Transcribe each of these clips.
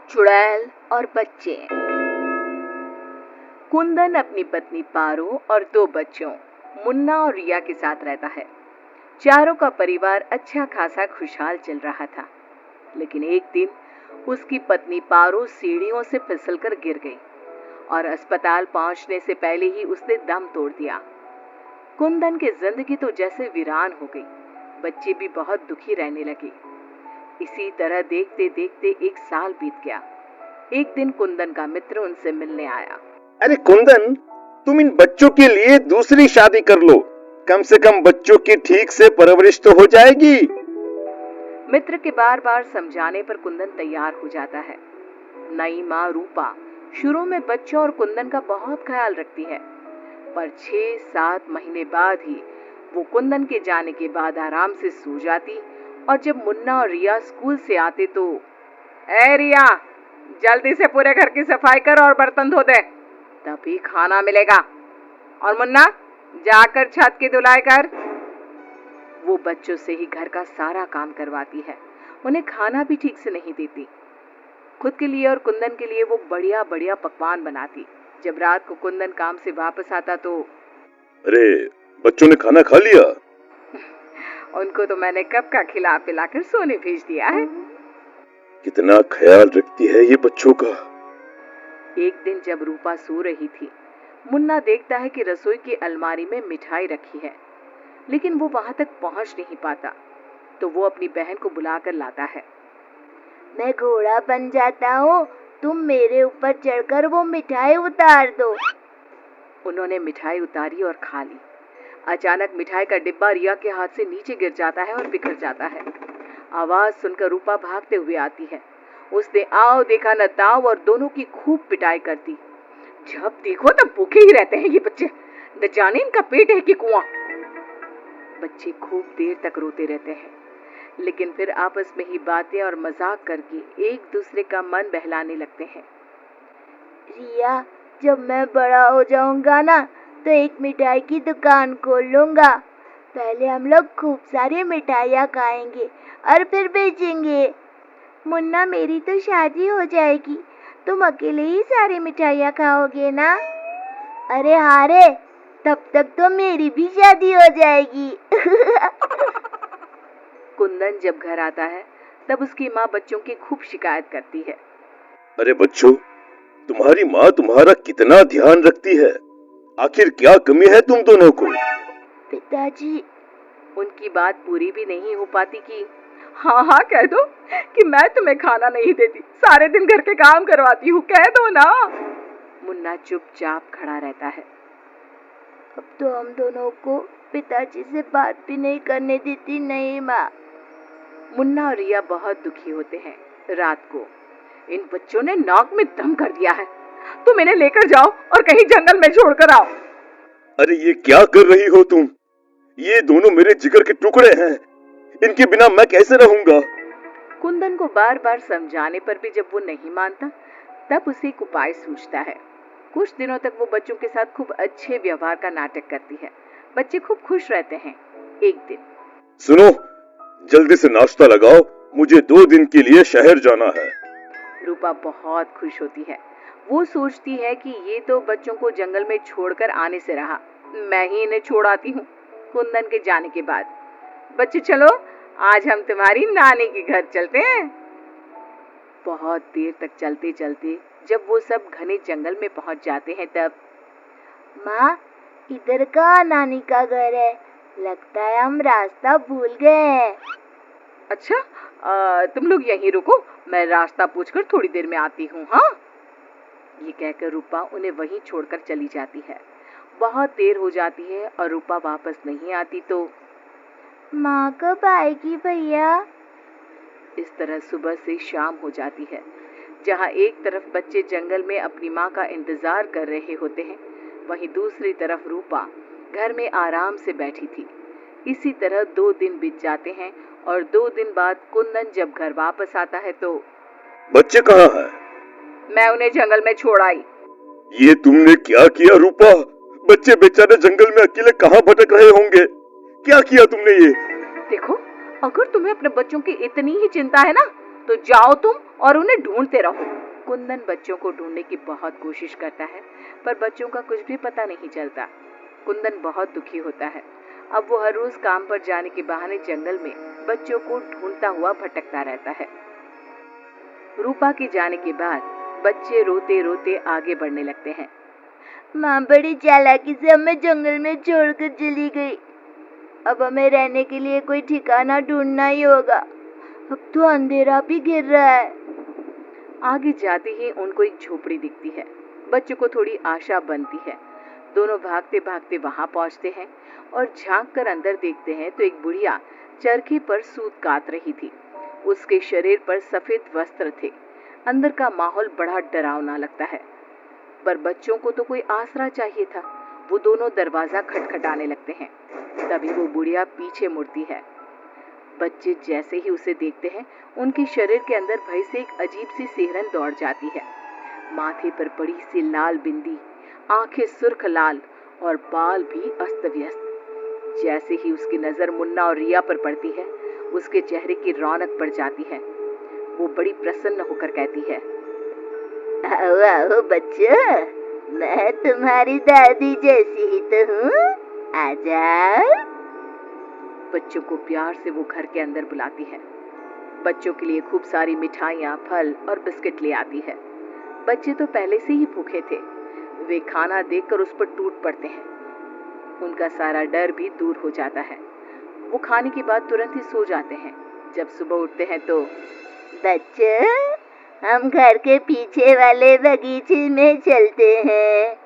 चुड़ैल और बच्चे। कुंदन अपनी पत्नी पारो और 2 बच्चों मुन्ना और रिया के साथ रहता है। चारों का परिवार अच्छा खासा खुशहाल चल रहा था, लेकिन एक दिन उसकी पत्नी पारो सीढ़ियों से फिसलकर गिर गई और अस्पताल पहुंचने से पहले ही उसने दम तोड़ दिया। कुंदन की जिंदगी तो जैसे वीरान हो गई। बच्चे भी बहुत दुखी रहने लगे। इसी तरह देखते देखते 1 साल बीत गया। एक दिन कुंदन का मित्र उनसे मिलने आया। अरे कुंदन, तुम इन बच्चों के लिए दूसरी शादी कर लो, कम से कम बच्चों की ठीक से परवरिश तो हो जाएगी। मित्र के बार बार समझाने पर कुंदन तैयार हो जाता है। नई माँ रूपा शुरू में बच्चों और कुंदन का बहुत ख्याल रखती है, पर 6-7 महीने बाद ही वो कुंदन के जाने के बाद आराम से सो जाती। और जब मुन्ना और रिया स्कूल से आते तो, ए रिया, जल्दी से पूरे घर की सफाई कर और बर्तन धो दे, तभी खाना मिलेगा। और मुन्ना, जाकर छत की धुलाई कर। वो बच्चों से ही घर का सारा काम करवाती है। उन्हें खाना भी ठीक से नहीं देती। खुद के लिए और कुंदन के लिए वो बढ़िया बढ़िया पकवान बनाती। जब रात को कुंदन काम से वापस आता तो, अरे बच्चों ने खाना खा लिया? उनको तो मैंने कब का खिला पिलाकर सोने भेज दिया है। कितना ख्याल रखती है ये बच्चों का। एक दिन जब रूपा सो रही थी, मुन्ना देखता है कि रसोई की अलमारी में मिठाई रखी है, लेकिन वो वहां तक पहुंच नहीं पाता। तो वो अपनी बहन को बुलाकर लाता है। मैं घोड़ा बन जाता हूँ, तुम मेरे ऊपर चढ़कर वो मिठाई उतार दो। उन्होंने मिठाई उतारी और खा ली। अचानक मिठाई का डिब्बा रिया के हाथ से नीचे गिर जाता है और बिखर जाता है। आवाज सुनकर रूपा भागते हुए आती है। उसने आओ देखा न ताव और दोनों की खूब पिटाई कर दी। जब देखो तब भूखे ही रहते हैं ये बच्चे, न जाने इनका पेट है कि कुआं। बच्चे खूब देर तक रोते रहते हैं, लेकिन फिर आपस में ही बातें और मजाक करके एक दूसरे का मन बहलाने लगते हैं। रिया, जब मैं बड़ा हो जाऊंगा ना, तो एक मिठाई की दुकान खोल लूंगा। पहले हम लोग खूब सारी मिठाइयाँ खाएंगे और फिर बेचेंगे। मुन्ना, मेरी तो शादी हो जाएगी, तुम अकेले ही सारी मिठाइयाँ खाओगे ना? अरे हाँ रे, तब तक तो मेरी भी शादी हो जाएगी। कुंदन जब घर आता है तब उसकी माँ बच्चों की खूब शिकायत करती है। अरे बच्चों, तुम्हारी माँ तुम्हारा कितना ध्यान रखती है, आखिर क्या कमी है तुम दोनों को? पिताजी, उनकी बात पूरी भी नहीं हो पाती कि हाँ हाँ कह दो कि मैं तुम्हें खाना नहीं देती, सारे दिन घर के काम करवाती हूँ, कह दो ना। मुन्ना चुपचाप खड़ा रहता है। अब तो हम दोनों को पिताजी से बात भी नहीं करने देती। नहीं माँ। मुन्ना और रिया बहुत दुखी होते हैं। रात को इन बच्चों ने नाक में दम कर दिया है, तुम इन्हें लेकर जाओ और कहीं जंगल में छोड़कर आओ। अरे ये क्या कर रही हो तुम? ये दोनों मेरे जिगर के टुकड़े हैं, इनके बिना मैं कैसे रहूंगा? कुंदन को बार बार समझाने पर भी जब वो नहीं मानता, तब उसे एक उपाय सूझता है। कुछ दिनों तक वो बच्चों के साथ खूब अच्छे व्यवहार का नाटक करती है। बच्चे खूब खुश रहते हैं। एक दिन, सुनो, जल्दी से नाश्ता लगाओ, मुझे 2 दिन के लिए शहर जाना है। रूपा बहुत खुश होती है। वो सोचती है कि ये तो बच्चों को जंगल में छोड़कर आने से रहा, मैं ही इन्हें छोड़ आती हूँ। कुंदन के जाने के बाद, बच्चे चलो, आज हम तुम्हारी नानी के घर चलते हैं। बहुत देर तक चलते चलते जब वो सब घने जंगल में पहुंच जाते हैं तब, माँ, इधर का नानी का घर है, लगता है हम रास्ता भूल गए हैं। अच्छा, तुम लोग यहीं रुको, मैं रास्ता पूछकर थोड़ी देर में आती हूँ। हाँ, ये कहकर रूपा उन्हें वहीं छोड़कर चली जाती है। बहुत देर हो जाती है और रूपा वापस नहीं आती तो, माँ कब आएगी भैया? इस तरह सुबह से शाम हो जाती है। जहाँ एक तरफ बच्चे जंगल में अपनी माँ का इंतजार कर रहे होते हैं, वहीं दूसरी तरफ रूपा घर में आराम से बैठी थी। इसी तरह 2 दिन बीत जाते हैं और 2 दिन बाद कुंदन जब घर वापस आता है तो, बच्चे कहाँ हैं? मैं उन्हें जंगल में छोड़ आई। ये तुमने क्या किया रूपा? बच्चे बेचारे जंगल में अकेले कहाँ भटक रहे होंगे, क्या किया तुमने ये? देखो, अगर तुम्हें अपने बच्चों की इतनी ही चिंता है ना, तो जाओ तुम और उन्हें ढूंढते रहो। कुंदन बच्चों को ढूंढने की बहुत कोशिश करता है, पर बच्चों का कुछ भी पता नहीं चलता। कुंदन बहुत दुखी होता है। अब वो हर रोज काम पर जाने के बहाने जंगल में बच्चों को ढूंढता हुआ भटकता रहता है। रूपा के जाने के बाद बच्चे रोते रोते आगे बढ़ने लगते हैं। माँ बड़ी चालाकी से हमें जंगल में छोड़कर चली गई। अब हमें रहने के लिए कोई ठिकाना ढूंढना ही होगा। अब तो अंधेरा भी घिर रहा है। आगे जाते ही उनको एक झोपड़ी दिखती है। बच्चों को थोड़ी आशा बनती है। दोनों भागते भागते वहां पहुंचते हैं और झांक कर अंदर देखते हैं तो एक बुढ़िया चरखे पर सूत काट रही थी। उसके शरीर पर सफेद वस्त्र थे। अंदर का माहौल बड़ा डरावना लगता है, पर बच्चों को तो कोई आसरा चाहिए था। वो दोनों दरवाजा खटखटाने लगते हैं। तभी वो बुढ़िया पीछे मुड़ती है। बच्चे जैसे ही उसे देखते हैं, उनके शरीर के अंदर भय से एक अजीब सी सिहरन दौड़ जाती है। माथे पर बड़ी सी लाल बिंदी, आंखें सुर्ख लाल और बाल भी अस्त व्यस्त। जैसे ही उसकी नजर मुन्ना और रिया पर पड़ती है, उसके चेहरे की रौनक बढ़ जाती है। वो बड़ी प्रसन्न होकर कहती है, आओ आओ बच्चों, मैं तुम्हारी दादी जैसी ही तो हूँ। आ जाओ। बच्चों को प्यार से वो घर के अंदर बुलाती है। बच्चों के लिए खूब सारी मिठाइयाँ, फल और बिस्किट ले आती है। बच्चे तो पहले से ही भूखे थे। वे खाना देखकर उस पर टूट पड़ते हैं। उनका सारा डर भी दूर हो जाता है। वो खाने के बाद तुरंत ही सो जाते हैं। जब सुबह उठते हैं तो बच्चों, हम घर के पीछे वाले बगीचे में चलते हैं।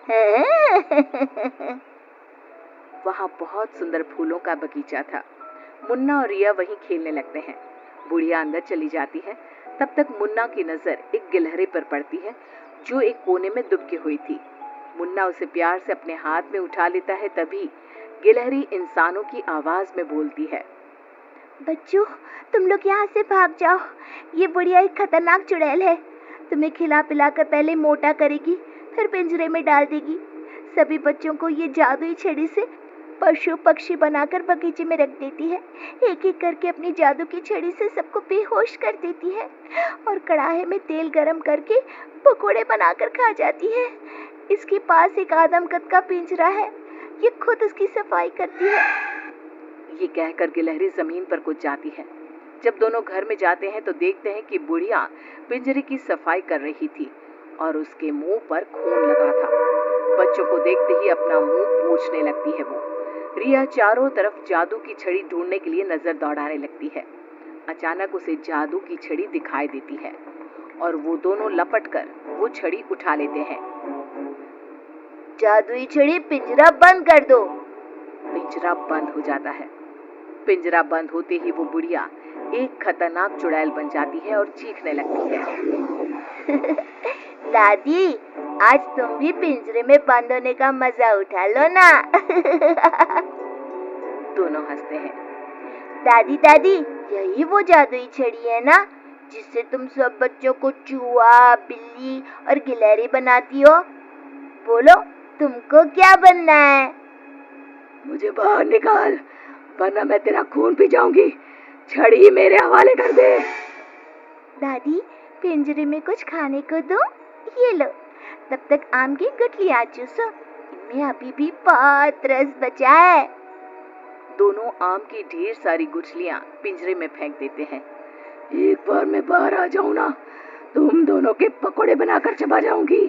वहाँ बहुत सुंदर फूलों का बगीचा था। मुन्ना और रिया वहीं खेलने लगते हैं। बुढ़िया अंदर चली जाती है। तब तक मुन्ना की नजर एक गिलहरी पर पड़ती है, जो एक कोने में दुबकी हुई थी। मुन्ना उसे प्यार से अपने हाथ में उठा लेता है। तभी गिलहरी इंसानों की आवाज में बोलती है, बच्चों, तुम लोग यहाँ से भाग जाओ। ये बुढ़िया एक खतरनाक चुड़ैल है। तुम्हें खिला पिलाकर पहले मोटा करेगी, फिर पिंजरे में डाल देगी। सभी बच्चों को ये जादुई छड़ी से पशु पक्षी बनाकर बगीचे में रख देती है। एक एक करके अपनी जादू की छड़ी से सबको बेहोश कर देती है और कढ़ाई में तेल गरम करके पकोड़े बनाकर खा जाती है। इसके पास एक आदमकद का पिंजरा है। ये खुद उसकी सफाई करती है। ये कहकर गिलहरी जमीन पर कूद जाती है। जब दोनों घर में जाते हैं तो देखते हैं कि बुढ़िया पिंजरे की सफाई कर रही थी और उसके मुंह पर खून लगा था। बच्चों को देखते ही अपना मुंह पोंछने लगती है वो। रिया चारों तरफ जादू की छड़ी ढूंढने के लिए नजर दौड़ाने लगती है। अचानक उसे जादू की छड़ी दिखाई देती है और वो दोनों लपटकर वो छड़ी उठा लेते हैं। जादुई छड़ी, पिंजरा बंद कर दो। पिंजरा बंद हो जाता है। पिंजरा बंद होते ही वो बुढ़िया एक खतरनाक चुड़ैल बन जाती है और चीखने लगती है। दादी, आज तुम भी पिंजरे में बंद होने का मजा उठा लो ना। दोनों हंसते हैं। दादी दादी, यही वो जादुई छड़ी है ना, जिससे तुम सब बच्चों को चूहा, बिल्ली और गिलहरी बनाती हो? बोलो, तुमको क्या बनना है? मुझे बाहर निकाल, वरना मैं तेरा खून पी जाऊंगी। छड़ी मेरे हवाले कर दे। दादी, पिंजरे में कुछ खाने को दो। ये लो, तब तक आम की गुठलियां चूसो। इनमें अभी भी बहुत रस बचा है। दोनों आम की ढेर सारी गुठलियां पिंजरे में फेंक देते हैं। एक बार मैं बाहर आ जाऊं ना, तुम दोनों के पकोड़े बनाकर चबा जाऊंगी।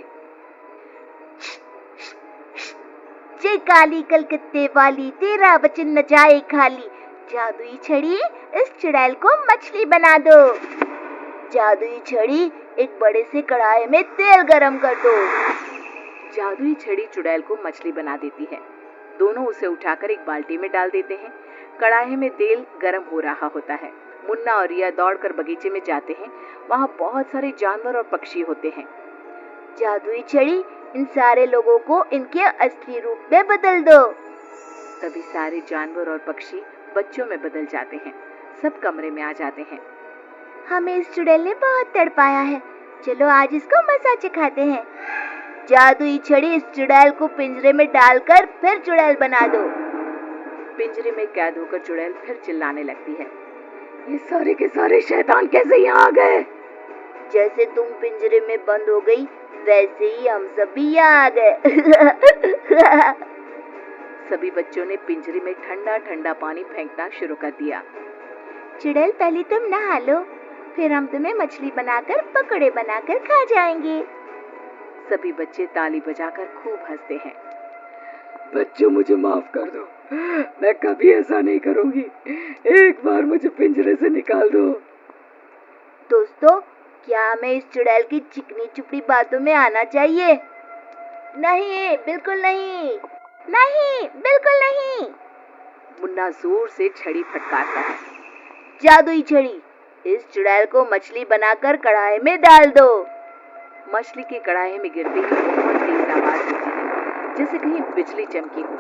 जय काली कलकत्ते वाली, तेरा वचन न जाए खाली। जादुई छड़ी, इस चुड़ैल को मछली बना दो। जादुई छड़ी, एक बड़े से कढ़ाई में तेल गरम कर दो। जादुई छड़ी चुड़ैल को मछली बना देती है। दोनों उसे उठाकर एक बाल्टी में डाल देते हैं। कढ़ाई में तेल गरम हो रहा होता है। मुन्ना और रिया दौड़कर बगीचे में जाते हैं। वहाँ बहुत सारे जानवर और पक्षी होते हैं। जादुई छड़ी, इन सारे लोगों को इनके असली रूप में बदल दो। तभी सारे जानवर और पक्षी बच्चों में बदल जाते हैं। सब कमरे में आ जाते हैं। हमें इस चुड़ैल ने बहुत तड़पाया है, चलो आज इसको मजा चखाते हैं। जादुई छड़ी, इस चुड़ैल को पिंजरे में डालकर फिर चुड़ैल बना दो। पिंजरे में कैद होकर चुड़ैल फिर चिल्लाने लगती है। ये सारे के सारे शैतान कैसे यहाँ आ गए? जैसे तुम पिंजरे में बंद हो गई, वैसे ही हम सब भी यहाँ आ गए। सभी बच्चों ने पिंजरे में ठंडा ठंडा पानी फेंकना शुरू कर दिया। चुड़ैल, पहले तुम नहा लो, फिर हम तुम्हें मछली बनाकर पकौड़े बनाकर खा जाएंगे। सभी बच्चे ताली बजाकर खूब हंसते हैं। बच्चों, मुझे माफ कर दो, मैं कभी ऐसा नहीं करूंगी। एक बार मुझे पिंजरे से निकाल दो। दोस्तों, क्या हमें इस चुड़ैल की चिकनी चुपड़ी बातों में आना चाहिए? नहीं, बिल्कुल नहीं, नहीं, बिल्कुल नहीं। मुन्ना जोर से छड़ी फटकारता है। जादुई छड़ी, इस चुड़ैल को मछली बनाकर कढ़ाई में डाल दो। मछली की कढ़ाई में गिरते ही बहुत तेज आवाज होती है, जैसे कहीं बिजली चमकी हो।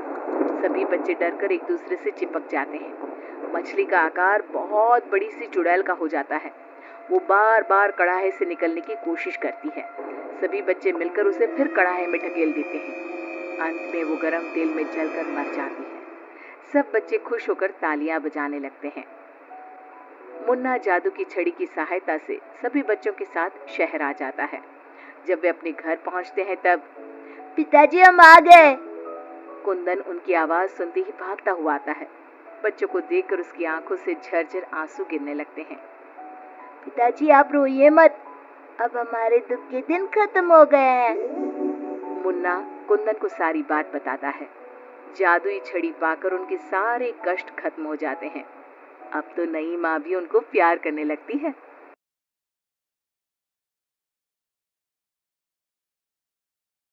सभी बच्चे डरकर एक दूसरे से चिपक जाते हैं। मछली का आकार बहुत बड़ी सी चुड़ैल का हो जाता है। वो बार बार कढ़ाई से निकलने की कोशिश करती है। सभी बच्चे मिलकर उसे फिर कढ़ाई में ढकेल देते हैं। अंत में वो गर्म तेल में जलकर मर जाती है। सब बच्चे खुश होकर तालियां बजाने लगते हैं। मुन्ना जादू की छड़ी की सहायता से सभी बच्चों के साथ शहर आ जाता है। जब वे अपने घर पहुंचते हैं तब पिताजी, हम आ गए। कुंदन उनकी आवाज सुनते ही भागता हुआ आता है। बच्चों को देखकर उसकी आंखों से झरझर आंसू गिरने लगते हैं। पिताजी, आप रोइए मत, अब हमारे दुख के दिन खत्म हो गए हैं। मुन्ना कुंदन को सारी बात बताता है। जादुई छड़ी पाकर उनके सारे कष्ट खत्म हो जाते हैं। अब तो नई माँ भी उनको प्यार करने लगती है।